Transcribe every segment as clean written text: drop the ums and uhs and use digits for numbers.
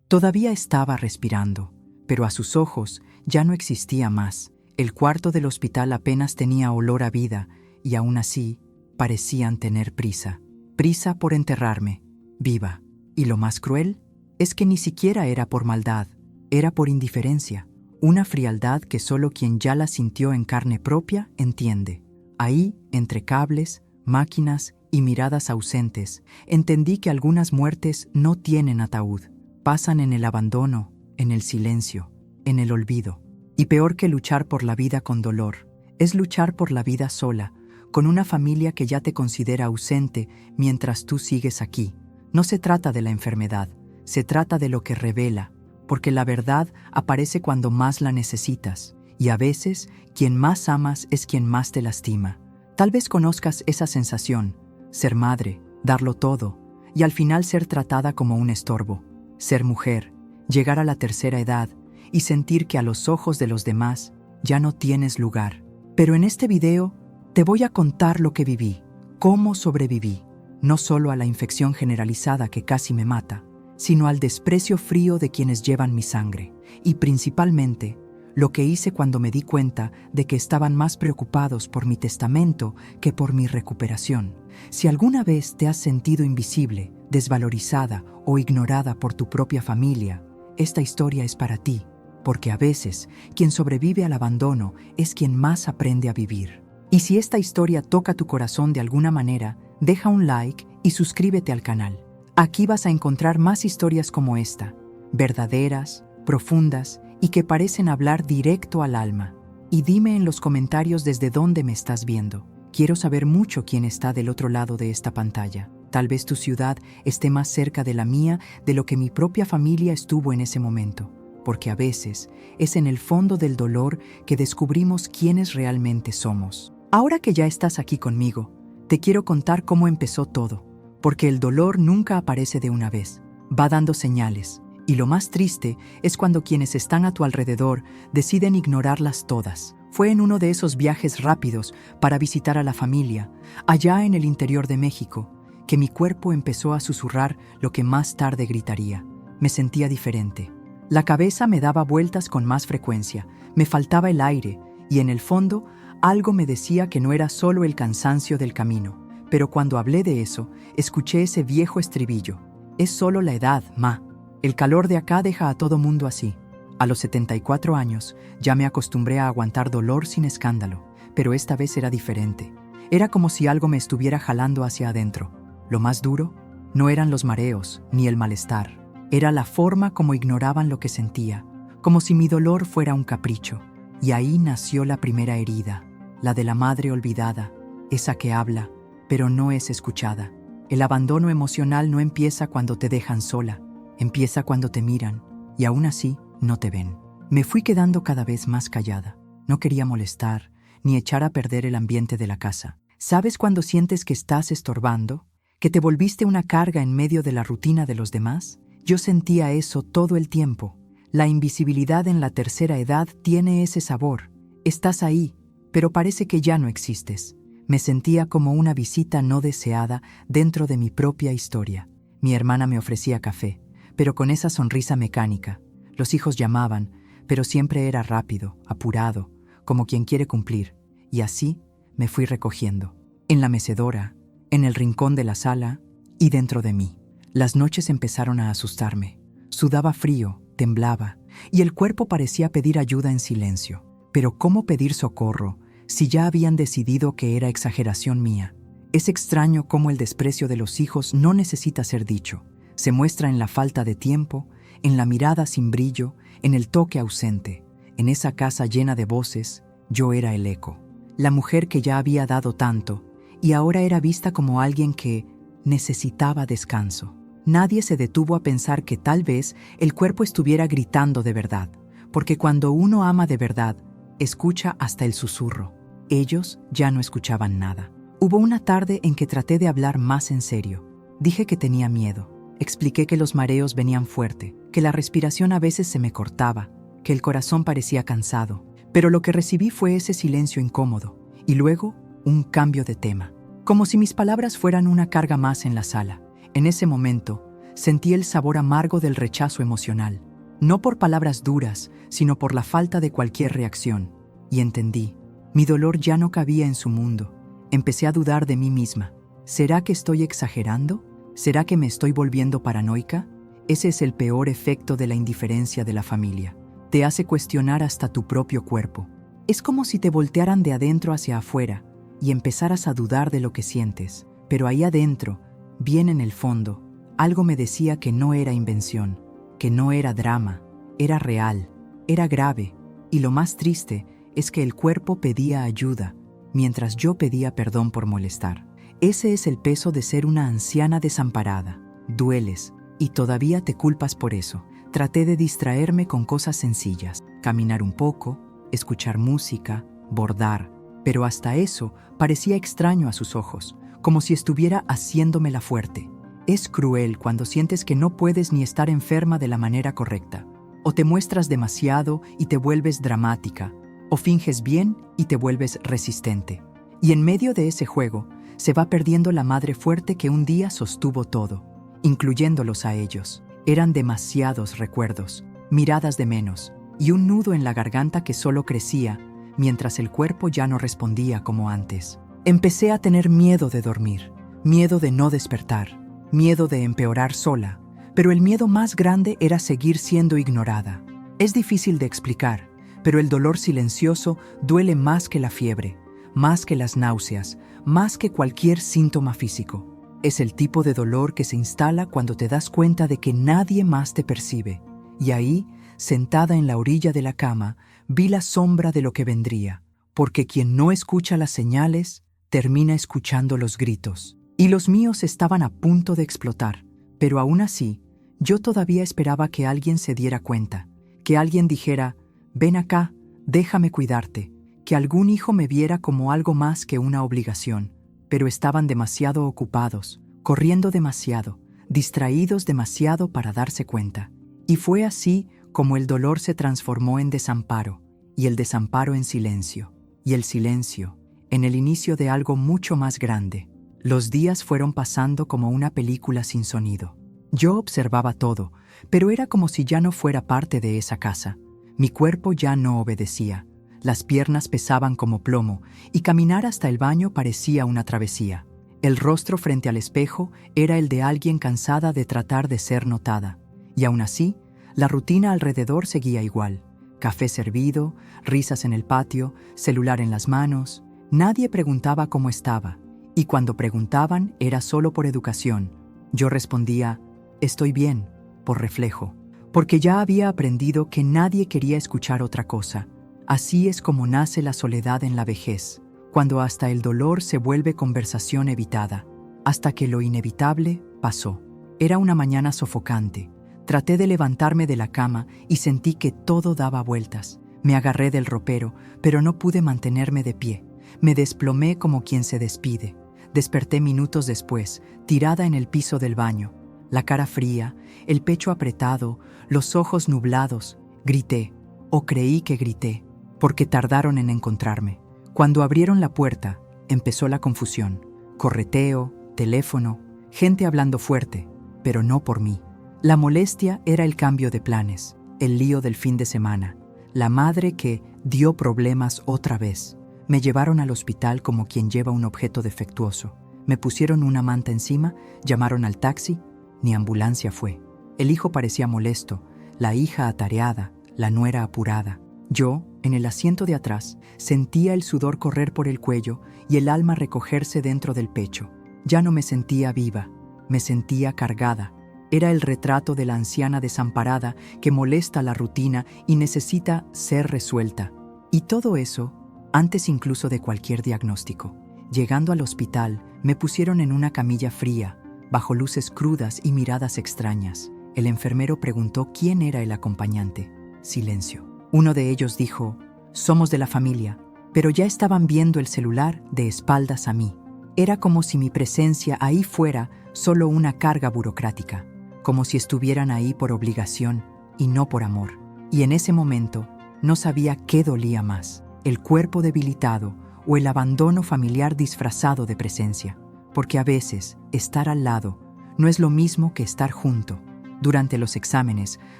Todavía estaba respirando, pero a sus ojos ya no existía más. El cuarto del hospital apenas tenía olor a vida y aún así parecían tener prisa. Prisa por enterrarme, viva. Y lo más cruel es que ni siquiera era por maldad, era por indiferencia. Una frialdad que solo quien ya la sintió en carne propia entiende. Ahí, entre cables, máquinas y miradas ausentes, entendí que algunas muertes no tienen ataúd. Pasan en el abandono, en el silencio, en el olvido. Y peor que luchar por la vida con dolor, es luchar por la vida sola, con una familia que ya te considera ausente mientras tú sigues aquí. No se trata de la enfermedad, se trata de lo que revela, porque la verdad aparece cuando más la necesitas, y a veces quien más amas es quien más te lastima. Tal vez conozcas esa sensación, ser madre, darlo todo, y al final ser tratada como un estorbo, ser mujer, llegar a la tercera edad y sentir que a los ojos de los demás ya no tienes lugar. Pero en este video te voy a contar lo que viví, cómo sobreviví, no solo a la infección generalizada que casi me mata, sino al desprecio frío de quienes llevan mi sangre, y principalmente lo que hice cuando me di cuenta de que estaban más preocupados por mi testamento que por mi recuperación. Si alguna vez te has sentido invisible, desvalorizada o ignorada por tu propia familia, esta historia es para ti, porque a veces quien sobrevive al abandono es quien más aprende a vivir. Y si esta historia toca tu corazón de alguna manera, deja un like y suscríbete al canal. Aquí vas a encontrar más historias como esta, verdaderas, profundas y que parecen hablar directo al alma. Y dime en los comentarios desde dónde me estás viendo. Quiero saber mucho quién está del otro lado de esta pantalla. Tal vez tu ciudad esté más cerca de la mía de lo que mi propia familia estuvo en ese momento, porque a veces es en el fondo del dolor que descubrimos quiénes realmente somos. Ahora que ya estás aquí conmigo, te quiero contar cómo empezó todo, porque el dolor nunca aparece de una vez, va dando señales, y lo más triste es cuando quienes están a tu alrededor deciden ignorarlas todas. Fue en uno de esos viajes rápidos para visitar a la familia, allá en el interior de México, que mi cuerpo empezó a susurrar lo que más tarde gritaría. Me sentía diferente. La cabeza me daba vueltas con más frecuencia, me faltaba el aire, y en el fondo algo me decía que no era solo el cansancio del camino. Pero cuando hablé de eso, escuché ese viejo estribillo. Es solo la edad, ma. El calor de acá deja a todo mundo así. A los 74 años ya me acostumbré a aguantar dolor sin escándalo, pero esta vez era diferente. Era como si algo me estuviera jalando hacia adentro. Lo más duro no eran los mareos ni el malestar. Era la forma como ignoraban lo que sentía, como si mi dolor fuera un capricho. Y ahí nació la primera herida, la de la madre olvidada, esa que habla, pero no es escuchada. El abandono emocional no empieza cuando te dejan sola, empieza cuando te miran, y aún así no te ven. Me fui quedando cada vez más callada. No quería molestar, ni echar a perder el ambiente de la casa. ¿Sabes cuando sientes que estás estorbando? ¿Que te volviste una carga en medio de la rutina de los demás? Yo sentía eso todo el tiempo. La invisibilidad en la tercera edad tiene ese sabor. Estás ahí, pero parece que ya no existes. Me sentía como una visita no deseada dentro de mi propia historia. Mi hermana me ofrecía café, pero con esa sonrisa mecánica. Los hijos llamaban, pero siempre era rápido, apurado, como quien quiere cumplir. Y así me fui recogiendo. En la mecedora, en el rincón de la sala y dentro de mí. Las noches empezaron a asustarme. Sudaba frío, temblaba, y el cuerpo parecía pedir ayuda en silencio. Pero ¿cómo pedir socorro si ya habían decidido que era exageración mía? Es extraño cómo el desprecio de los hijos no necesita ser dicho. Se muestra en la falta de tiempo, en la mirada sin brillo, en el toque ausente. En esa casa llena de voces, yo era el eco. La mujer que ya había dado tanto, y ahora era vista como alguien que necesitaba descanso. Nadie se detuvo a pensar que tal vez el cuerpo estuviera gritando de verdad, porque cuando uno ama de verdad, escucha hasta el susurro. Ellos ya no escuchaban nada. Hubo una tarde en que traté de hablar más en serio. Dije que tenía miedo. Expliqué que los mareos venían fuerte, que la respiración a veces se me cortaba, que el corazón parecía cansado. Pero lo que recibí fue ese silencio incómodo, y luego un cambio de tema. Como si mis palabras fueran una carga más en la sala. En ese momento, Sentí el sabor amargo del rechazo emocional, no por palabras duras, sino por la falta de cualquier reacción. Y entendí, mi dolor ya no cabía en su mundo. Empecé a dudar de mí misma. ¿Será que estoy exagerando? ¿Será que me estoy volviendo paranoica? Ese es el peor efecto de la indiferencia de la familia. Te hace cuestionar hasta tu propio cuerpo. Es como si te voltearan de adentro hacia afuera y empezaras a dudar de lo que sientes. Pero ahí adentro, bien en el fondo, algo me decía que no era invención, que no era drama, era real, era grave, y lo más triste es que el cuerpo pedía ayuda, mientras yo pedía perdón por molestar. Ese es el peso de ser una anciana desamparada. Dueles, y todavía te culpas por eso. Traté de distraerme con cosas sencillas, caminar un poco, escuchar música, bordar, pero hasta eso parecía extraño a sus ojos, como si estuviera haciéndomela fuerte. Es cruel cuando sientes que no puedes ni estar enferma de la manera correcta. O te muestras demasiado y te vuelves dramática, o finges bien y te vuelves resistente. Y en medio de ese juego, se va perdiendo la madre fuerte que un día sostuvo todo, incluyéndolos a ellos. Eran demasiados recuerdos, miradas de menos, y un nudo en la garganta que solo crecía, mientras el cuerpo ya no respondía como antes. Empecé a tener miedo de dormir, miedo de no despertar, miedo de empeorar sola, pero el miedo más grande era seguir siendo ignorada. Es difícil de explicar, pero el dolor silencioso duele más que la fiebre, más que las náuseas, más que cualquier síntoma físico. Es el tipo de dolor que se instala cuando te das cuenta de que nadie más te percibe. Y ahí, sentada en la orilla de la cama, vi la sombra de lo que vendría, porque quien no escucha las señales, termina escuchando los gritos. Y los míos estaban a punto de explotar, pero aún así, yo todavía esperaba que alguien se diera cuenta, que alguien dijera, ven acá, déjame cuidarte, que algún hijo me viera como algo más que una obligación, pero estaban demasiado ocupados, corriendo demasiado, distraídos demasiado para darse cuenta. Y fue así como el dolor se transformó en desamparo, y el desamparo en silencio, y el silencio en el inicio de algo mucho más grande. Los días fueron pasando como una película sin sonido. Yo observaba todo, pero era como si ya no fuera parte de esa casa. Mi cuerpo ya no obedecía. Las piernas pesaban como plomo y caminar hasta el baño parecía una travesía. El rostro frente al espejo era el de alguien cansada de tratar de ser notada. Y aún así, la rutina alrededor seguía igual. Café servido, risas en el patio, celular en las manos. Nadie preguntaba cómo estaba. Y cuando preguntaban era solo por educación. Yo respondía, estoy bien, por reflejo. Porque ya había aprendido que nadie quería escuchar otra cosa. Así es como nace la soledad en la vejez, cuando hasta el dolor se vuelve conversación evitada, hasta que lo inevitable pasó. Era una mañana sofocante. Traté de levantarme de la cama y sentí que todo daba vueltas. Me agarré del ropero, pero no pude mantenerme de pie. Me desplomé como quien se despide. Desperté minutos después, tirada en el piso del baño, la cara fría, el pecho apretado, los ojos nublados. Grité, o creí que grité, porque tardaron en encontrarme. Cuando abrieron la puerta, empezó la confusión. Correteo, teléfono, gente hablando fuerte, pero no por mí. La molestia era el cambio de planes, el lío del fin de semana, la madre que dio problemas otra vez. Me llevaron al hospital como quien lleva un objeto defectuoso. Me pusieron una manta encima, llamaron al taxi, ni ambulancia fue. El hijo parecía molesto, la hija atareada, la nuera apurada. Yo, en el asiento de atrás, sentía el sudor correr por el cuello y el alma recogerse dentro del pecho. Ya no me sentía viva, me sentía cargada. Era el retrato de la anciana desamparada que molesta la rutina y necesita ser resuelta. Y todo eso, antes incluso de cualquier diagnóstico. Llegando al hospital, me pusieron en una camilla fría, bajo luces crudas y miradas extrañas. El enfermero preguntó quién era el acompañante. Silencio. Uno de ellos dijo, somos de la familia, pero ya estaban viendo el celular de espaldas a mí. Era como si mi presencia ahí fuera solo una carga burocrática, como si estuvieran ahí por obligación y no por amor. Y en ese momento no sabía qué dolía más, el cuerpo debilitado o el abandono familiar disfrazado de presencia, porque a veces estar al lado no es lo mismo que estar junto. Durante los exámenes,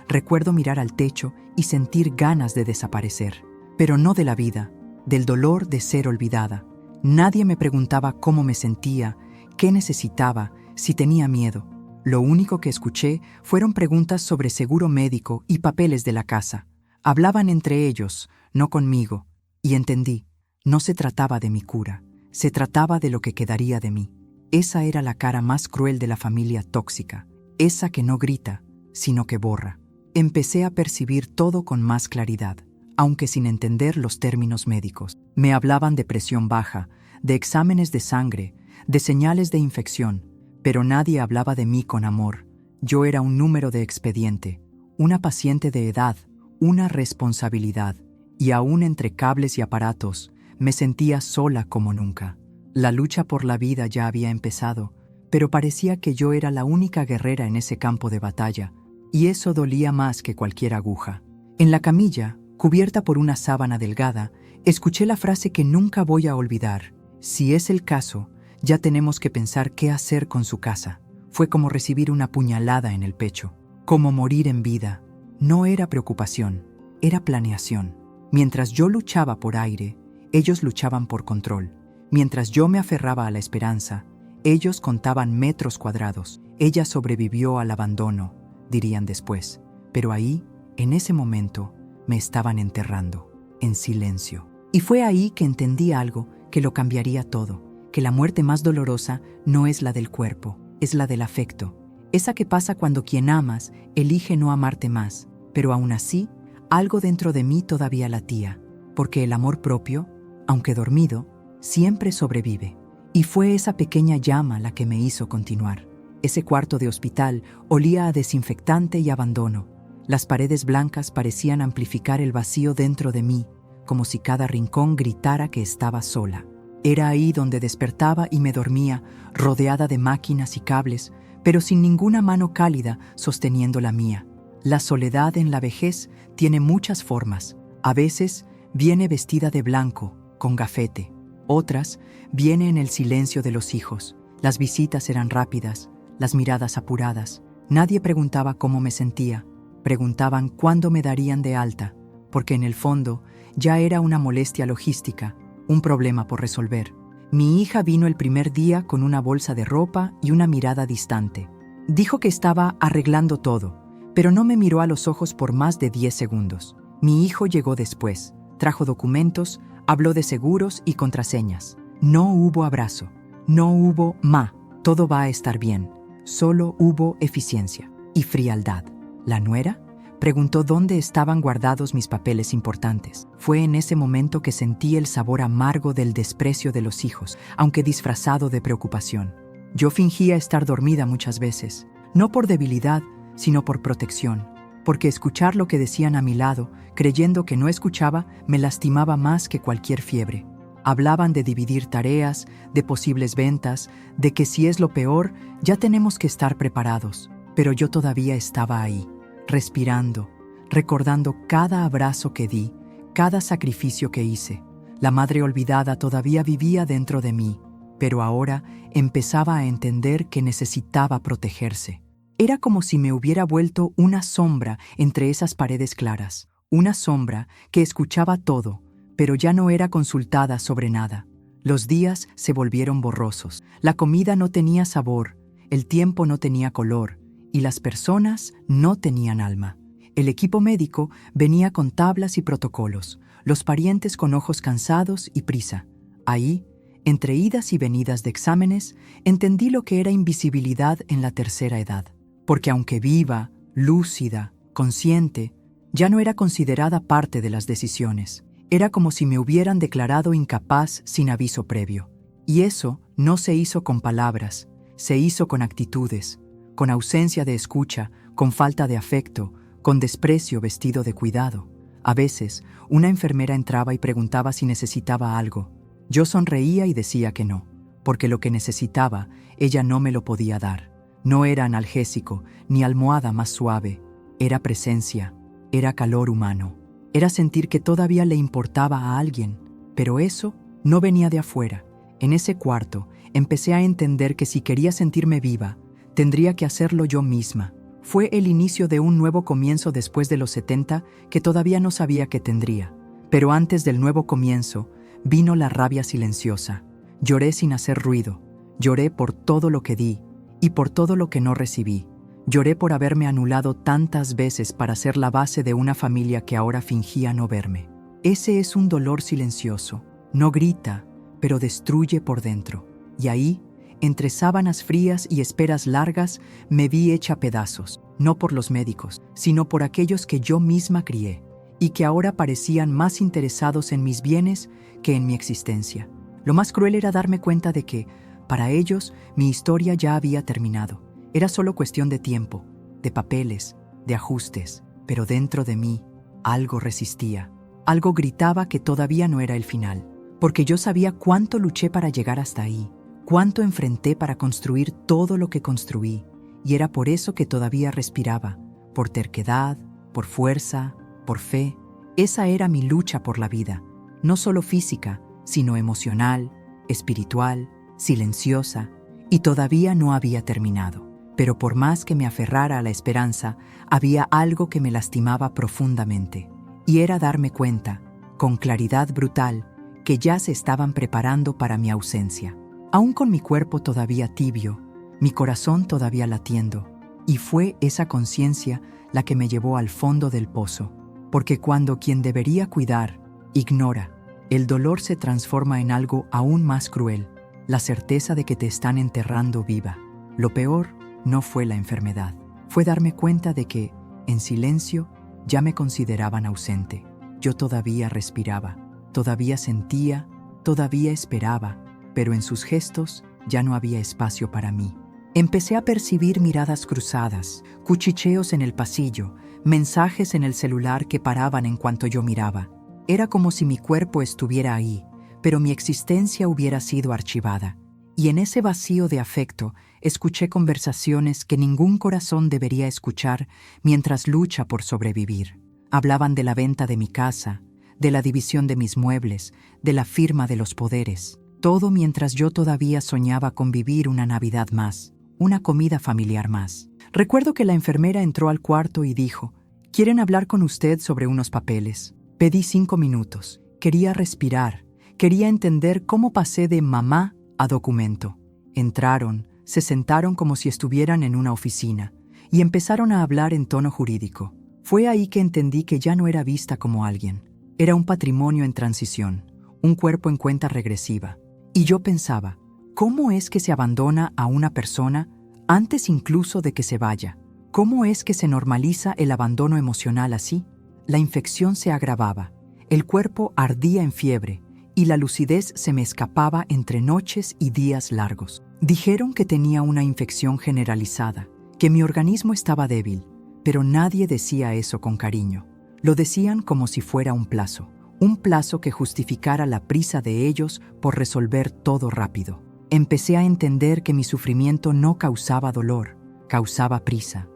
recuerdo mirar al techo y sentir ganas de desaparecer. Pero no de la vida, del dolor de ser olvidada. Nadie me preguntaba cómo me sentía, qué necesitaba, si tenía miedo. Lo único que escuché fueron preguntas sobre seguro médico y papeles de la casa. Hablaban entre ellos, no conmigo, y entendí, no se trataba de mi cura, se trataba de lo que quedaría de mí. Esa era la cara más cruel de la familia tóxica, esa que no grita, sino que borra. Empecé a percibir todo con más claridad, aunque sin entender los términos médicos. Me hablaban de presión baja, de exámenes de sangre, de señales de infección, pero nadie hablaba de mí con amor. Yo era un número de expediente, una paciente de edad, una responsabilidad, y aún entre cables y aparatos, me sentía sola como nunca. La lucha por la vida ya había empezado, pero parecía que yo era la única guerrera en ese campo de batalla, y eso dolía más que cualquier aguja. En la camilla, cubierta por una sábana delgada, escuché la frase que nunca voy a olvidar: si es el caso, ya tenemos que pensar qué hacer con su casa. Fue como recibir una puñalada en el pecho, como morir en vida. No era preocupación, era planeación. Mientras yo luchaba por aire, ellos luchaban por control. Mientras yo me aferraba a la esperanza, ellos contaban metros cuadrados. Ella sobrevivió al abandono, dirían después. Pero ahí, en ese momento, me estaban enterrando, en silencio. Y fue ahí que entendí algo que lo cambiaría todo, que la muerte más dolorosa no es la del cuerpo, es la del afecto. Esa que pasa cuando quien amas elige no amarte más, pero aún así, algo dentro de mí todavía latía, porque el amor propio, aunque dormido, siempre sobrevive. Y fue esa pequeña llama la que me hizo continuar. Ese cuarto de hospital olía a desinfectante y abandono. Las paredes blancas parecían amplificar el vacío dentro de mí, como si cada rincón gritara que estaba sola. Era ahí donde despertaba y me dormía, rodeada de máquinas y cables, pero sin ninguna mano cálida sosteniendo la mía. La soledad en la vejez tiene muchas formas. A veces viene vestida de blanco, con gafete. Otras viene en el silencio de los hijos. Las visitas eran rápidas, las miradas apuradas. Nadie preguntaba cómo me sentía. Preguntaban cuándo me darían de alta, porque en el fondo ya era una molestia logística, un problema por resolver. Mi hija vino el primer día con una bolsa de ropa y una mirada distante. Dijo que estaba arreglando todo, pero no me miró a los ojos por más de 10 segundos. Mi hijo llegó después, trajo documentos, habló de seguros y contraseñas. No hubo abrazo, no hubo "ma, todo va a estar bien". Solo hubo eficiencia y frialdad. ¿La nuera? Preguntó dónde estaban guardados mis papeles importantes. Fue en ese momento que sentí el sabor amargo del desprecio de los hijos, aunque disfrazado de preocupación. Yo fingía estar dormida muchas veces, no por debilidad, sino por protección, porque escuchar lo que decían a mi lado, creyendo que no escuchaba, me lastimaba más que cualquier fiebre. Hablaban de dividir tareas, de posibles ventas, de que si es lo peor, ya tenemos que estar preparados. Pero yo todavía estaba ahí, respirando, recordando cada abrazo que di, cada sacrificio que hice. La madre olvidada todavía vivía dentro de mí, pero ahora empezaba a entender que necesitaba protegerse. Era como si me hubiera vuelto una sombra entre esas paredes claras, una sombra que escuchaba todo, pero ya no era consultada sobre nada. Los días se volvieron borrosos, la comida no tenía sabor, el tiempo no tenía color, y las personas no tenían alma. El equipo médico venía con tablas y protocolos, los parientes con ojos cansados y prisa. Ahí, entre idas y venidas de exámenes, entendí lo que era invisibilidad en la tercera edad. Porque aunque viva, lúcida, consciente, ya no era considerada parte de las decisiones. Era como si me hubieran declarado incapaz sin aviso previo. Y eso no se hizo con palabras, se hizo con actitudes, con ausencia de escucha, con falta de afecto, con desprecio vestido de cuidado. A veces, una enfermera entraba y preguntaba si necesitaba algo. Yo sonreía y decía que no, porque lo que necesitaba, ella no me lo podía dar. No era analgésico, ni almohada más suave. Era presencia, era calor humano. Era sentir que todavía le importaba a alguien. Pero eso no venía de afuera. En ese cuarto, empecé a entender que si quería sentirme viva, Tendría que hacerlo yo misma. Fue el inicio de un nuevo comienzo después de los 70 que todavía no sabía que tendría. Pero antes del nuevo comienzo, vino la rabia silenciosa. Lloré sin hacer ruido. Lloré por todo lo que di y por todo lo que no recibí. Lloré por haberme anulado tantas veces para ser la base de una familia que ahora fingía no verme. Ese es un dolor silencioso. No grita, pero destruye por dentro. Y ahí, entre sábanas frías y esperas largas, me vi hecha pedazos, no por los médicos, sino por aquellos que yo misma crié, y que ahora parecían más interesados en mis bienes que en mi existencia. Lo más cruel era darme cuenta de que, para ellos, mi historia ya había terminado. Era solo cuestión de tiempo, de papeles, de ajustes, pero dentro de mí, algo resistía. Algo gritaba que todavía no era el final, porque yo sabía cuánto luché para llegar hasta ahí, cuánto enfrenté para construir todo lo que construí, y era por eso que todavía respiraba, por terquedad, por fuerza, por fe. Esa era mi lucha por la vida, no solo física, sino emocional, espiritual, silenciosa, y todavía no había terminado. Pero por más que me aferrara a la esperanza, había algo que me lastimaba profundamente, y era darme cuenta, con claridad brutal, que ya se estaban preparando para mi ausencia. Aún con mi cuerpo todavía tibio, mi corazón todavía latiendo, y fue esa conciencia la que me llevó al fondo del pozo, porque cuando quien debería cuidar, ignora, el dolor se transforma en algo aún más cruel, la certeza de que te están enterrando viva. Lo peor no fue la enfermedad, fue darme cuenta de que, en silencio, ya me consideraban ausente. Yo todavía respiraba, todavía sentía, todavía esperaba, pero en sus gestos ya no había espacio para mí. Empecé a percibir miradas cruzadas, cuchicheos en el pasillo, mensajes en el celular que paraban en cuanto yo miraba. Era como si mi cuerpo estuviera ahí, pero mi existencia hubiera sido archivada. Y en ese vacío de afecto, escuché conversaciones que ningún corazón debería escuchar mientras lucha por sobrevivir. Hablaban de la venta de mi casa, de la división de mis muebles, de la firma de los poderes. Todo mientras yo todavía soñaba con vivir una Navidad más, una comida familiar más. Recuerdo que la enfermera entró al cuarto y dijo: «¿Quieren hablar con usted sobre unos papeles?». Pedí 5 minutos. Quería respirar. Quería entender cómo pasé de mamá a documento. Entraron, se sentaron como si estuvieran en una oficina y empezaron a hablar en tono jurídico. Fue ahí que entendí que ya no era vista como alguien. Era un patrimonio en transición, un cuerpo en cuenta regresiva. Y yo pensaba, ¿cómo es que se abandona a una persona antes incluso de que se vaya? ¿Cómo es que se normaliza el abandono emocional así? La infección se agravaba, el cuerpo ardía en fiebre y la lucidez se me escapaba entre noches y días largos. Dijeron que tenía una infección generalizada, que mi organismo estaba débil, pero nadie decía eso con cariño. Lo decían como si fuera un plazo que justificara la prisa de ellos por resolver todo rápido. Empecé a entender que mi sufrimiento no causaba dolor, causaba prisa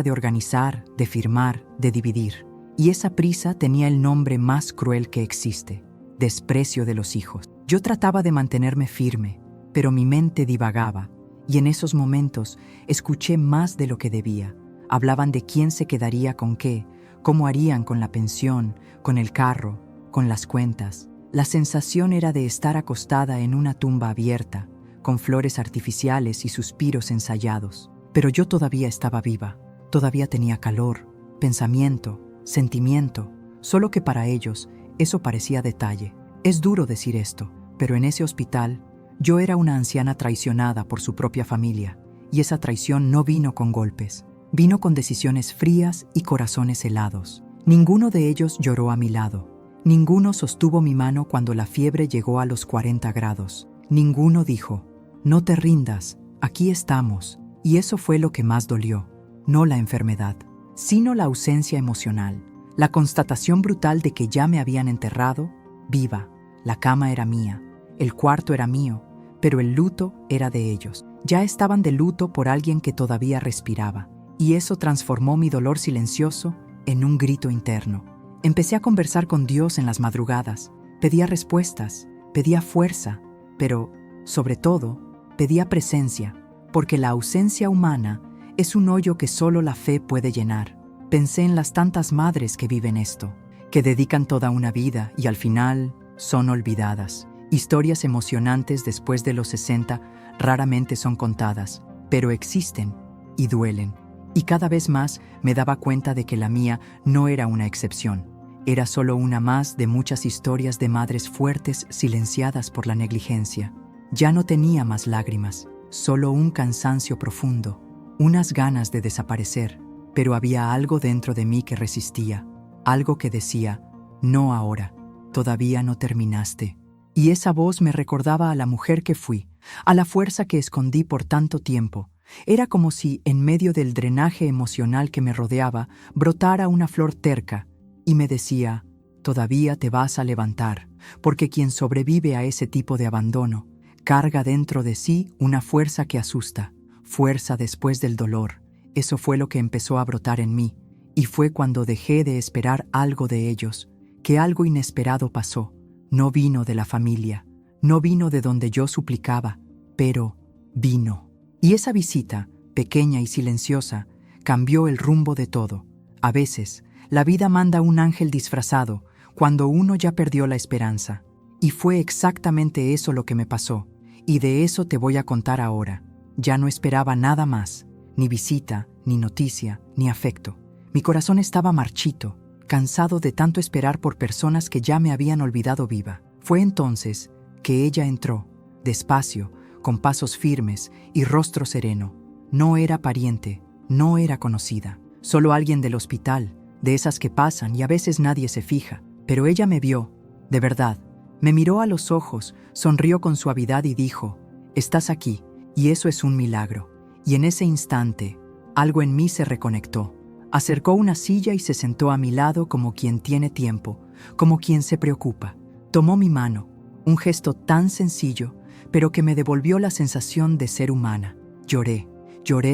de organizar, de firmar, de dividir. Y esa prisa tenía el nombre más cruel que existe: desprecio de los hijos. Yo trataba de mantenerme firme, pero mi mente divagaba, y en esos momentos escuché más de lo que debía. Hablaban de quién se quedaría con qué, cómo harían con la pensión, con el carro, con las cuentas. La sensación era de estar acostada en una tumba abierta, con flores artificiales y suspiros ensayados. Pero yo todavía estaba viva, todavía tenía calor, pensamiento, sentimiento, solo que para ellos eso parecía detalle. Es duro decir esto, pero en ese hospital yo era una anciana traicionada por su propia familia, y esa traición no vino con golpes, vino con decisiones frías y corazones helados. Ninguno de ellos lloró a mi lado. Ninguno sostuvo mi mano cuando la fiebre llegó a los 40 grados. Ninguno dijo: «No te rindas, aquí estamos». Y eso fue lo que más dolió, no la enfermedad, sino la ausencia emocional, la constatación brutal de que ya me habían enterrado, viva. La cama era mía, el cuarto era mío, pero el luto era de ellos. Ya estaban de luto por alguien que todavía respiraba, y eso transformó mi dolor silencioso en un grito interno. Empecé a conversar con Dios en las madrugadas, pedía respuestas, pedía fuerza, pero, sobre todo, pedía presencia, porque la ausencia humana es un hoyo que solo la fe puede llenar. Pensé en las tantas madres que viven esto, que dedican toda una vida y al final son olvidadas. Historias emocionantes después de los 60 raramente son contadas, pero existen y duelen. Y cada vez más me daba cuenta de que la mía no era una excepción. Era solo una más de muchas historias de madres fuertes silenciadas por la negligencia. Ya no tenía más lágrimas, solo un cansancio profundo, unas ganas de desaparecer, pero había algo dentro de mí que resistía, algo que decía, no ahora, todavía no terminaste. Y esa voz me recordaba a la mujer que fui, a la fuerza que escondí por tanto tiempo. Era como si, en medio del drenaje emocional que me rodeaba, brotara una flor terca y me decía, todavía te vas a levantar, porque quien sobrevive a ese tipo de abandono carga dentro de sí una fuerza que asusta, fuerza después del dolor. Eso fue lo que empezó a brotar en mí, y fue cuando dejé de esperar algo de ellos, que algo inesperado pasó. No vino de la familia, no vino de donde yo suplicaba, pero vino. Y esa visita, pequeña y silenciosa, cambió el rumbo de todo. A veces, la vida manda un ángel disfrazado cuando uno ya perdió la esperanza. Y fue exactamente eso lo que me pasó, y de eso te voy a contar ahora. Ya no esperaba nada más, ni visita, ni noticia, ni afecto. Mi corazón estaba marchito, cansado de tanto esperar por personas que ya me habían olvidado viva. Fue entonces que ella entró, despacio, con pasos firmes y rostro sereno. No era pariente, no era conocida, solo alguien del hospital, de esas que pasan y a veces nadie se fija. Pero ella me vio, de verdad, me miró a los ojos, sonrió con suavidad y dijo, estás aquí, y eso es un milagro. Y en ese instante, algo en mí se reconectó. Acercó una silla y se sentó a mi lado como quien tiene tiempo, como quien se preocupa. Tomó mi mano, un gesto tan sencillo, pero que me devolvió la sensación de ser humana. Lloré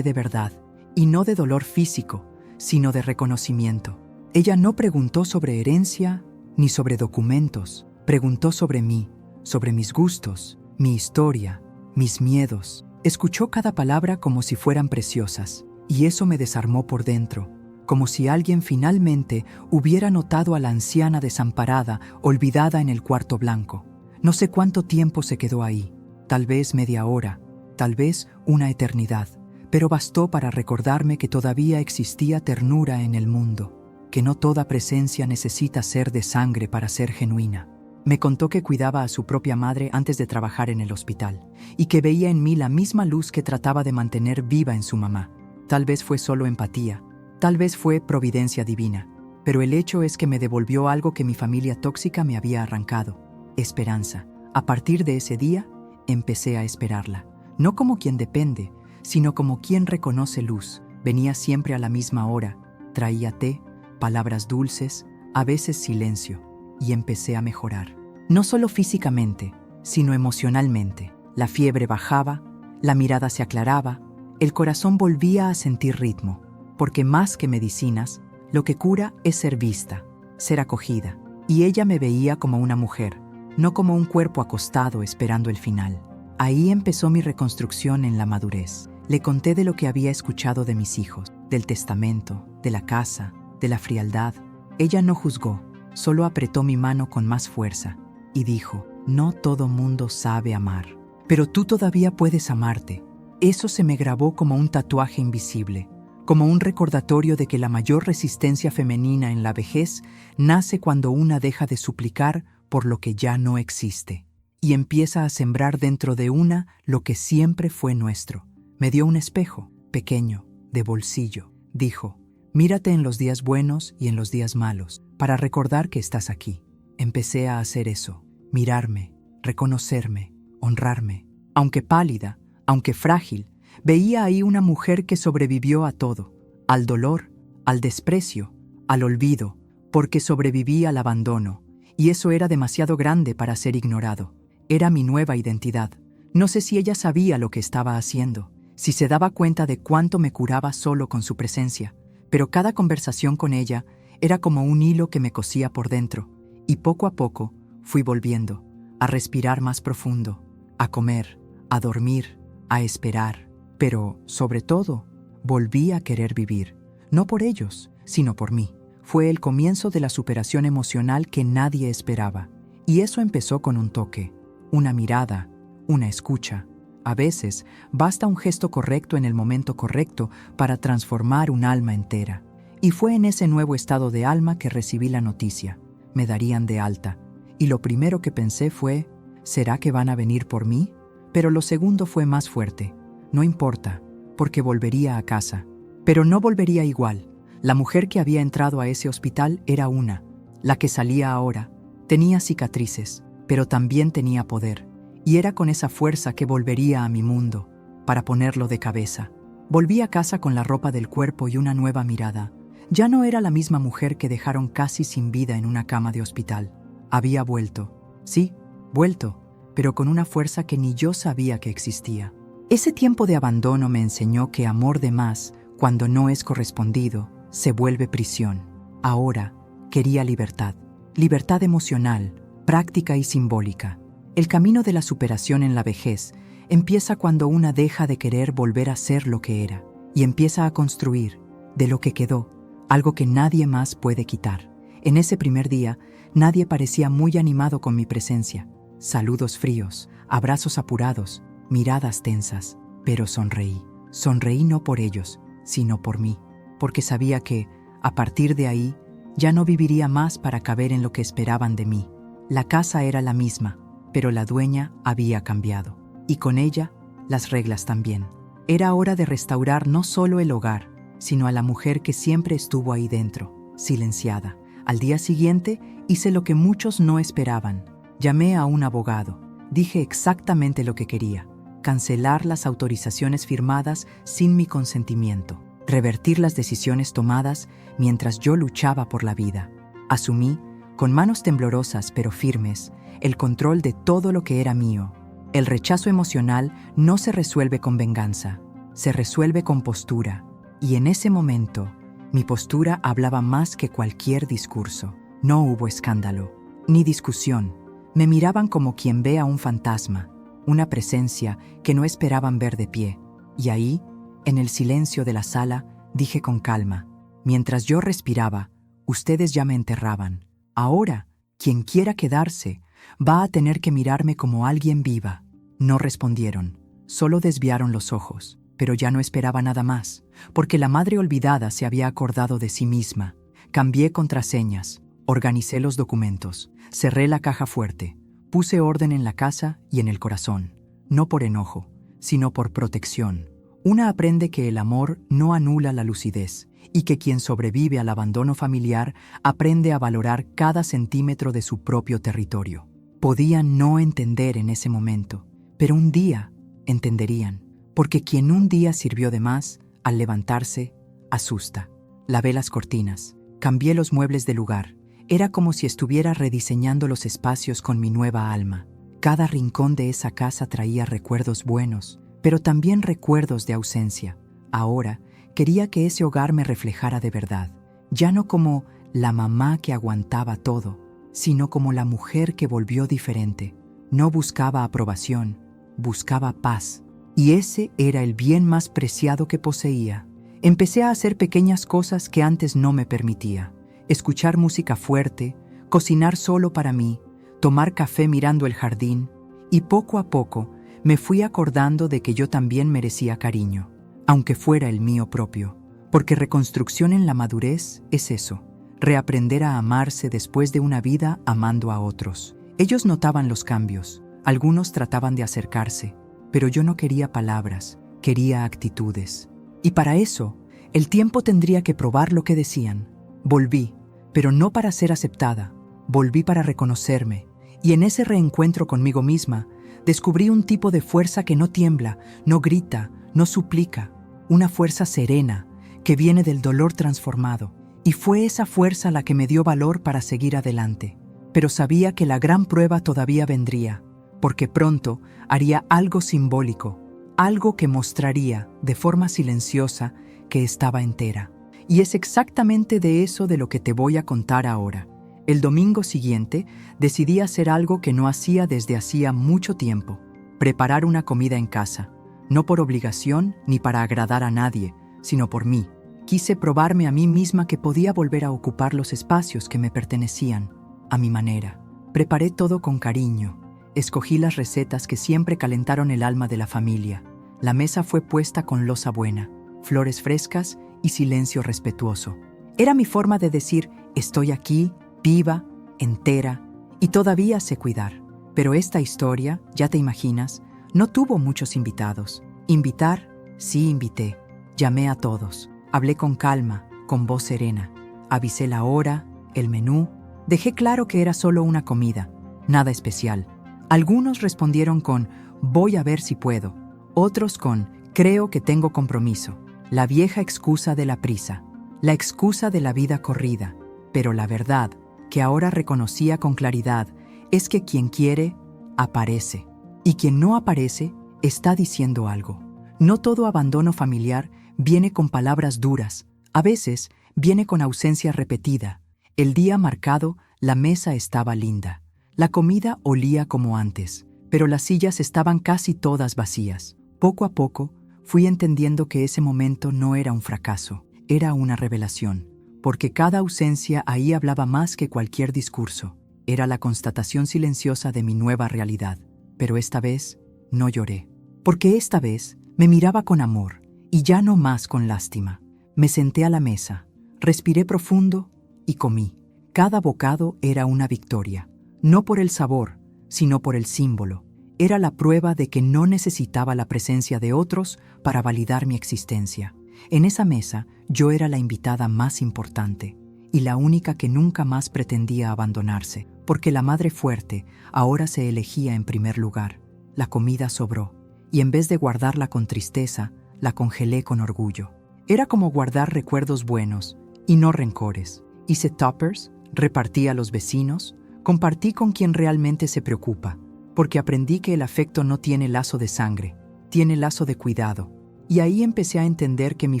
de verdad, y no de dolor físico, sino de reconocimiento. Ella no preguntó sobre herencia ni sobre documentos, preguntó sobre mí, sobre mis gustos, mi historia, mis miedos. Escuchó cada palabra como si fueran preciosas, y eso me desarmó por dentro, como si alguien finalmente hubiera notado a la anciana desamparada, olvidada en el cuarto blanco. No sé cuánto tiempo se quedó ahí, tal vez media hora, tal vez una eternidad, pero bastó para recordarme que todavía existía ternura en el mundo, que no toda presencia necesita ser de sangre para ser genuina. Me contó que cuidaba a su propia madre antes de trabajar en el hospital, y que veía en mí la misma luz que trataba de mantener viva en su mamá. Tal vez fue solo empatía, tal vez fue providencia divina, pero el hecho es que me devolvió algo que mi familia tóxica me había arrancado: esperanza. A partir de ese día, empecé a esperarla, no como quien depende, sino como quien reconoce luz. Venía siempre a la misma hora, traía té, palabras dulces, a veces silencio, y empecé a mejorar. No solo físicamente, sino emocionalmente. La fiebre bajaba, la mirada se aclaraba, el corazón volvía a sentir ritmo, porque más que medicinas, lo que cura es ser vista, ser acogida. Y ella me veía como una mujer, no como un cuerpo acostado esperando el final. Ahí empezó mi reconstrucción en la madurez. Le conté de lo que había escuchado de mis hijos, del testamento, de la casa, de la frialdad. Ella no juzgó, solo apretó mi mano con más fuerza y dijo, no todo mundo sabe amar, pero tú todavía puedes amarte. Eso se me grabó como un tatuaje invisible, como un recordatorio de que la mayor resistencia femenina en la vejez nace cuando una deja de suplicar por lo que ya no existe y empieza a sembrar dentro de una lo que siempre fue nuestro. Me dio un espejo, pequeño, de bolsillo. Dijo, mírate en los días buenos y en los días malos, para recordar que estás aquí. Empecé a hacer eso, mirarme, reconocerme, honrarme. Aunque pálida, aunque frágil, veía ahí una mujer que sobrevivió a todo, al dolor, al desprecio, al olvido, porque sobreviví al abandono, y eso era demasiado grande para ser ignorado. Era mi nueva identidad. No sé si ella sabía lo que estaba haciendo, si se daba cuenta de cuánto me curaba solo con su presencia, pero cada conversación con ella era como un hilo que me cosía por dentro, y poco a poco fui volviendo, a respirar más profundo, a comer, a dormir, a esperar. Pero, sobre todo, volví a querer vivir, no por ellos, sino por mí. Fue el comienzo de la superación emocional que nadie esperaba. Y eso empezó con un toque, una mirada, una escucha. A veces, basta un gesto correcto en el momento correcto para transformar un alma entera. Y fue en ese nuevo estado de alma que recibí la noticia. Me darían de alta. Y lo primero que pensé fue, ¿será que van a venir por mí? Pero lo segundo fue más fuerte. No importa, porque volvería a casa. Pero no volvería igual. La mujer que había entrado a ese hospital era una. La que salía ahora. Tenía cicatrices, pero también tenía poder. Y era con esa fuerza que volvería a mi mundo, para ponerlo de cabeza. Volví a casa con la ropa del cuerpo y una nueva mirada. Ya no era la misma mujer que dejaron casi sin vida en una cama de hospital. Había vuelto. Sí, vuelto, pero con una fuerza que ni yo sabía que existía. Ese tiempo de abandono me enseñó que amor de más, cuando no es correspondido, se vuelve prisión. Ahora quería libertad. Libertad emocional, práctica y simbólica. El camino de la superación en la vejez empieza cuando una deja de querer volver a ser lo que era y empieza a construir, de lo que quedó, algo que nadie más puede quitar. En ese primer día, nadie parecía muy animado con mi presencia. Saludos fríos, abrazos apurados, miradas tensas, pero sonreí. Sonreí no por ellos, sino por mí, porque sabía que, a partir de ahí, ya no viviría más para caber en lo que esperaban de mí. La casa era la misma, pero la dueña había cambiado. Y con ella, las reglas también. Era hora de restaurar no solo el hogar, sino a la mujer que siempre estuvo ahí dentro, silenciada. Al día siguiente, hice lo que muchos no esperaban. Llamé a un abogado. Dije exactamente lo que quería. Cancelar las autorizaciones firmadas sin mi consentimiento. Revertir las decisiones tomadas mientras yo luchaba por la vida. Asumí, con manos temblorosas pero firmes, el control de todo lo que era mío. El rechazo emocional no se resuelve con venganza, se resuelve con postura. Y en ese momento, mi postura hablaba más que cualquier discurso. No hubo escándalo, ni discusión. Me miraban como quien ve a un fantasma, una presencia que no esperaban ver de pie. Y ahí, en el silencio de la sala, dije con calma, mientras yo respiraba, ustedes ya me enterraban. Ahora, quien quiera quedarse, va a tener que mirarme como alguien viva. No respondieron, solo desviaron los ojos, pero ya no esperaba nada más, porque la madre olvidada se había acordado de sí misma. Cambié contraseñas, organicé los documentos, cerré la caja fuerte, puse orden en la casa y en el corazón, no por enojo, sino por protección. Una aprende que el amor no anula la lucidez y que quien sobrevive al abandono familiar aprende a valorar cada centímetro de su propio territorio. Podían no entender en ese momento, pero un día entenderían, porque quien un día sirvió de más, al levantarse, asusta. Lavé las cortinas, cambié los muebles de lugar. Era como si estuviera rediseñando los espacios con mi nueva alma. Cada rincón de esa casa traía recuerdos buenos, pero también recuerdos de ausencia. Ahora, quería que ese hogar me reflejara de verdad, ya no como la mamá que aguantaba todo, sino como la mujer que volvió diferente. No buscaba aprobación, buscaba paz. Y ese era el bien más preciado que poseía. Empecé a hacer pequeñas cosas que antes no me permitía. Escuchar música fuerte, cocinar solo para mí, tomar café mirando el jardín, y poco a poco me fui acordando de que yo también merecía cariño, aunque fuera el mío propio, porque reconstrucción en la madurez es eso, reaprender a amarse después de una vida amando a otros. Ellos notaban los cambios, algunos trataban de acercarse, pero yo no quería palabras, quería actitudes. Y para eso, el tiempo tendría que probar lo que decían. Volví, pero no para ser aceptada, volví para reconocerme, y en ese reencuentro conmigo misma, descubrí un tipo de fuerza que no tiembla, no grita, no suplica, una fuerza serena que viene del dolor transformado. Y fue esa fuerza la que me dio valor para seguir adelante. Pero sabía que la gran prueba todavía vendría, porque pronto haría algo simbólico, algo que mostraría, de forma silenciosa, que estaba entera. Y es exactamente de eso de lo que te voy a contar ahora. El domingo siguiente decidí hacer algo que no hacía desde hacía mucho tiempo: preparar una comida en casa. no por obligación ni para agradar a nadie, sino por mí. Quise probarme a mí misma que podía volver a ocupar los espacios que me pertenecían, a mi manera. Preparé todo con cariño. Escogí las recetas que siempre calentaron el alma de la familia. La mesa fue puesta con loza buena, flores frescas y silencio respetuoso. Era mi forma de decir, estoy aquí, viva, entera, y todavía sé cuidar. Pero esta historia, ya te imaginas, no tuvo muchos invitados. Invitar, sí invité. Llamé a todos. Hablé con calma, con voz serena. Avisé la hora, el menú. Dejé claro que era solo una comida, nada especial. Algunos respondieron con, voy a ver si puedo. Otros con, creo que tengo compromiso. La vieja excusa de la prisa. La excusa de la vida corrida. Pero la verdad, que ahora reconocía con claridad, es que quien quiere, aparece. Y quien no aparece, está diciendo algo. No todo abandono familiar viene con palabras duras. A veces, viene con ausencia repetida. El día marcado, la mesa estaba linda. La comida olía como antes, pero las sillas estaban casi todas vacías. Poco a poco, fui entendiendo que ese momento no era un fracaso, era una revelación, porque cada ausencia ahí hablaba más que cualquier discurso. Era la constatación silenciosa de mi nueva realidad. Pero esta vez, no lloré, porque esta vez me miraba con amor, y ya no más con lástima. Me senté a la mesa, respiré profundo y comí. Cada bocado era una victoria, no por el sabor, sino por el símbolo. Era la prueba de que no necesitaba la presencia de otros para validar mi existencia. En esa mesa, yo era la invitada más importante y la única que nunca más pretendía abandonarse, porque la madre fuerte ahora se elegía en primer lugar. La comida sobró, y en vez de guardarla con tristeza, la congelé con orgullo. Era como guardar recuerdos buenos y no rencores. Hice toppers, repartí a los vecinos, compartí con quien realmente se preocupa, porque aprendí que el afecto no tiene lazo de sangre, tiene lazo de cuidado. Y ahí empecé a entender que mi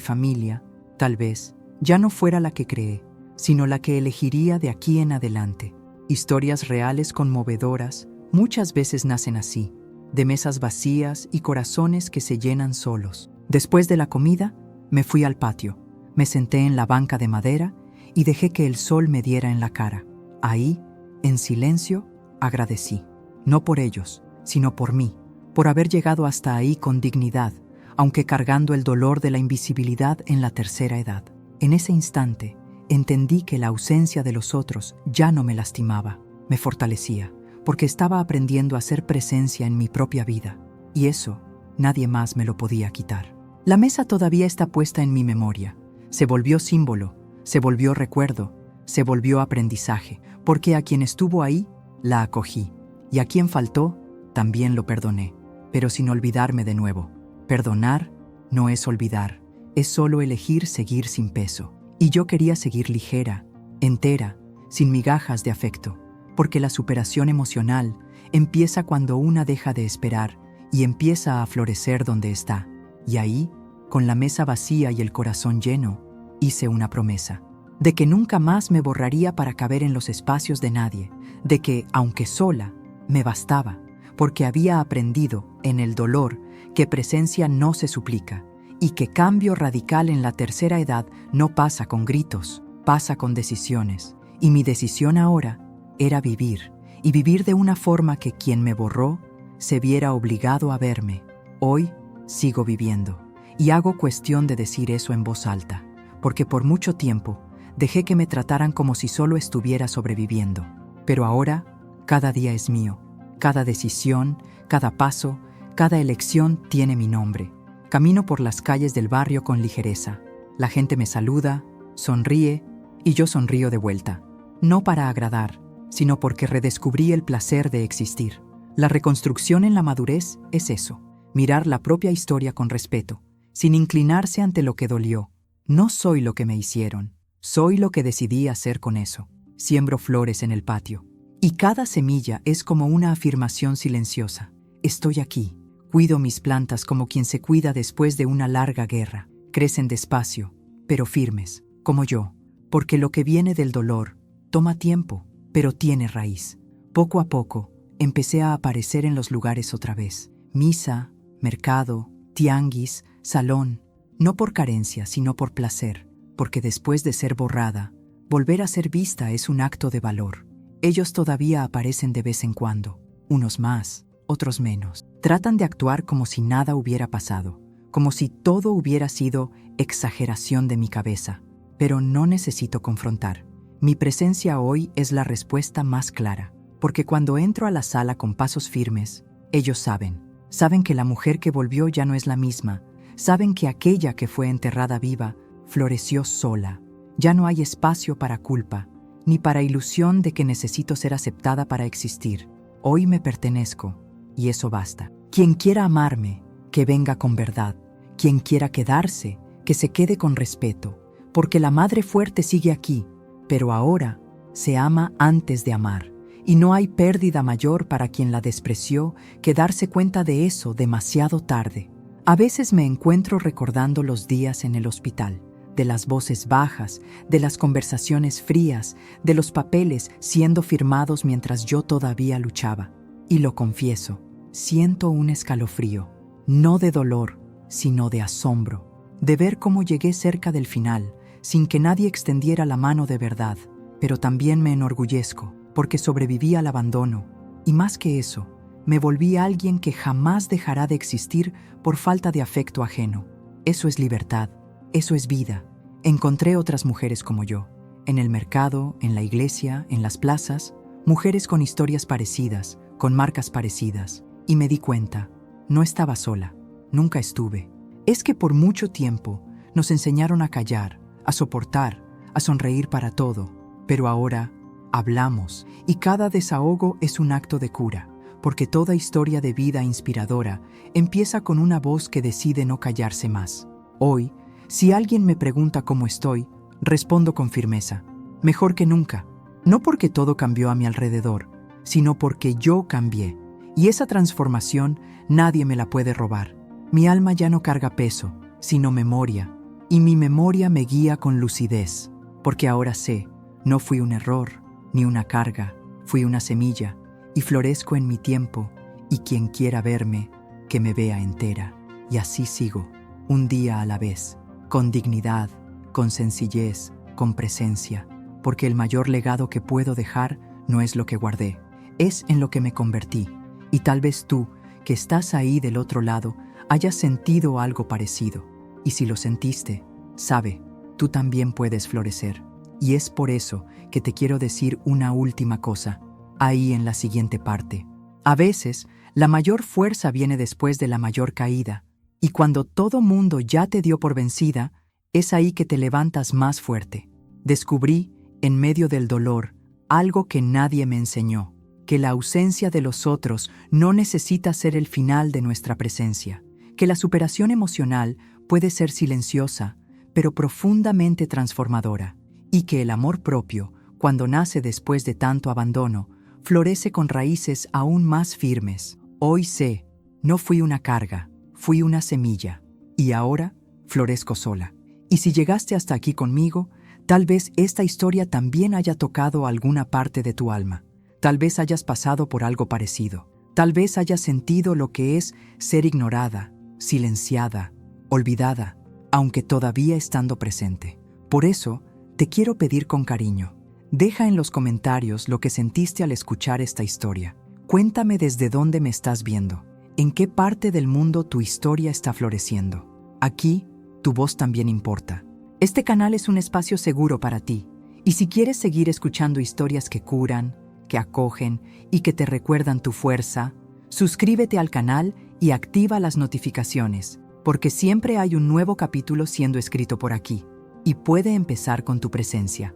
familia, tal vez, ya no fuera la que creé, sino la que elegiría de aquí en adelante. Historias reales conmovedoras muchas veces nacen así, de mesas vacías y corazones que se llenan solos. Después de la comida, me fui al patio, me senté en la banca de madera y dejé que el sol me diera en la cara. Ahí, en silencio, agradecí, no por ellos, sino por mí, por haber llegado hasta ahí con dignidad, aunque cargando el dolor de la invisibilidad en la tercera edad. En ese instante, entendí que la ausencia de los otros ya no me lastimaba, me fortalecía, porque estaba aprendiendo a ser presencia en mi propia vida, y eso nadie más me lo podía quitar. La mesa todavía está puesta en mi memoria. Se volvió símbolo, se volvió recuerdo, se volvió aprendizaje, porque a quien estuvo ahí, la acogí, y a quien faltó, también lo perdoné, pero sin olvidarme de nuevo. Perdonar no es olvidar, es solo elegir seguir sin peso. Y yo quería seguir ligera, entera, sin migajas de afecto, porque la superación emocional empieza cuando una deja de esperar y empieza a florecer donde está. Y ahí, con la mesa vacía y el corazón lleno, hice una promesa, de que nunca más me borraría para caber en los espacios de nadie, de que, aunque sola, me bastaba, porque había aprendido, en el dolor, que presencia no se suplica, y que cambio radical en la tercera edad no pasa con gritos, pasa con decisiones. Y mi decisión ahora era vivir, y vivir de una forma que quien me borró se viera obligado a verme. Hoy sigo viviendo, y hago cuestión de decir eso en voz alta, porque por mucho tiempo dejé que me trataran como si solo estuviera sobreviviendo. Pero ahora, cada día es mío, cada decisión, cada paso, cada elección tiene mi nombre. Camino por las calles del barrio con ligereza. La gente me saluda, sonríe, y yo sonrío de vuelta. No para agradar, sino porque redescubrí el placer de existir. La reconstrucción en la madurez es eso, mirar la propia historia con respeto, sin inclinarse ante lo que dolió. No soy lo que me hicieron, soy lo que decidí hacer con eso. Siembro flores en el patio, y cada semilla es como una afirmación silenciosa. Estoy aquí. Cuido mis plantas como quien se cuida después de una larga guerra. Crecen despacio, pero firmes, como yo, porque lo que viene del dolor toma tiempo, pero tiene raíz. Poco a poco, empecé a aparecer en los lugares otra vez. Misa, mercado, tianguis, salón, no por carencia, sino por placer, porque después de ser borrada, volver a ser vista es un acto de valor. Ellos todavía aparecen de vez en cuando, unos más, otros menos. Tratan de actuar como si nada hubiera pasado, como si todo hubiera sido exageración de mi cabeza, pero no necesito confrontar. Mi presencia hoy es la respuesta más clara, porque cuando entro a la sala con pasos firmes, ellos saben que la mujer que volvió ya no es la misma, saben que aquella que fue enterrada viva floreció sola. Ya no hay espacio para culpa, ni para ilusión de que necesito ser aceptada para existir. Hoy me pertenezco, y eso basta. Quien quiera amarme, que venga con verdad. Quien quiera quedarse, que se quede con respeto, porque la madre fuerte sigue aquí, pero ahora se ama antes de amar, y no hay pérdida mayor para quien la despreció que darse cuenta de eso demasiado tarde. A veces me encuentro recordando los días en el hospital, de las voces bajas, de las conversaciones frías, de los papeles siendo firmados mientras yo todavía luchaba. Y lo confieso, siento un escalofrío, no de dolor, sino de asombro, de ver cómo llegué cerca del final, sin que nadie extendiera la mano de verdad. Pero también me enorgullezco, porque sobreviví al abandono, y más que eso, me volví alguien que jamás dejará de existir por falta de afecto ajeno. Eso es libertad, eso es vida. Encontré otras mujeres como yo, en el mercado, en la iglesia, en las plazas, mujeres con historias parecidas, con marcas parecidas, y me di cuenta, no estaba sola, nunca estuve. Es que por mucho tiempo nos enseñaron a callar, a soportar, a sonreír para todo, pero ahora hablamos, y cada desahogo es un acto de cura, porque toda historia de vida inspiradora empieza con una voz que decide no callarse más. Hoy, si alguien me pregunta cómo estoy, respondo con firmeza, mejor que nunca, no porque todo cambió a mi alrededor, sino porque yo cambié, y esa transformación nadie me la puede robar. Mi alma ya no carga peso, sino memoria, y mi memoria me guía con lucidez, porque ahora sé, no fui un error, ni una carga, fui una semilla, y florezco en mi tiempo, y quien quiera verme, que me vea entera. Y así sigo, un día a la vez, con dignidad, con sencillez, con presencia, porque el mayor legado que puedo dejar no es lo que guardé, es en lo que me convertí. Y tal vez tú, que estás ahí del otro lado, hayas sentido algo parecido. Y si lo sentiste, sabe, tú también puedes florecer. Y es por eso que te quiero decir una última cosa, ahí en la siguiente parte. A veces, la mayor fuerza viene después de la mayor caída, y cuando todo mundo ya te dio por vencida, es ahí que te levantas más fuerte. Descubrí, en medio del dolor, algo que nadie me enseñó, que la ausencia de los otros no necesita ser el final de nuestra presencia, que la superación emocional puede ser silenciosa, pero profundamente transformadora, y que el amor propio, cuando nace después de tanto abandono, florece con raíces aún más firmes. Hoy sé, no fui una carga, fui una semilla, y ahora florezco sola. Y si llegaste hasta aquí conmigo, tal vez esta historia también haya tocado alguna parte de tu alma. Tal vez hayas pasado por algo parecido. Tal vez hayas sentido lo que es ser ignorada, silenciada, olvidada, aunque todavía estando presente. Por eso, te quiero pedir con cariño, deja en los comentarios lo que sentiste al escuchar esta historia. Cuéntame desde dónde me estás viendo, en qué parte del mundo tu historia está floreciendo. Aquí, tu voz también importa. Este canal es un espacio seguro para ti, y si quieres seguir escuchando historias que curan, que acogen y que te recuerdan tu fuerza, suscríbete al canal y activa las notificaciones, porque siempre hay un nuevo capítulo siendo escrito por aquí, y puede empezar con tu presencia.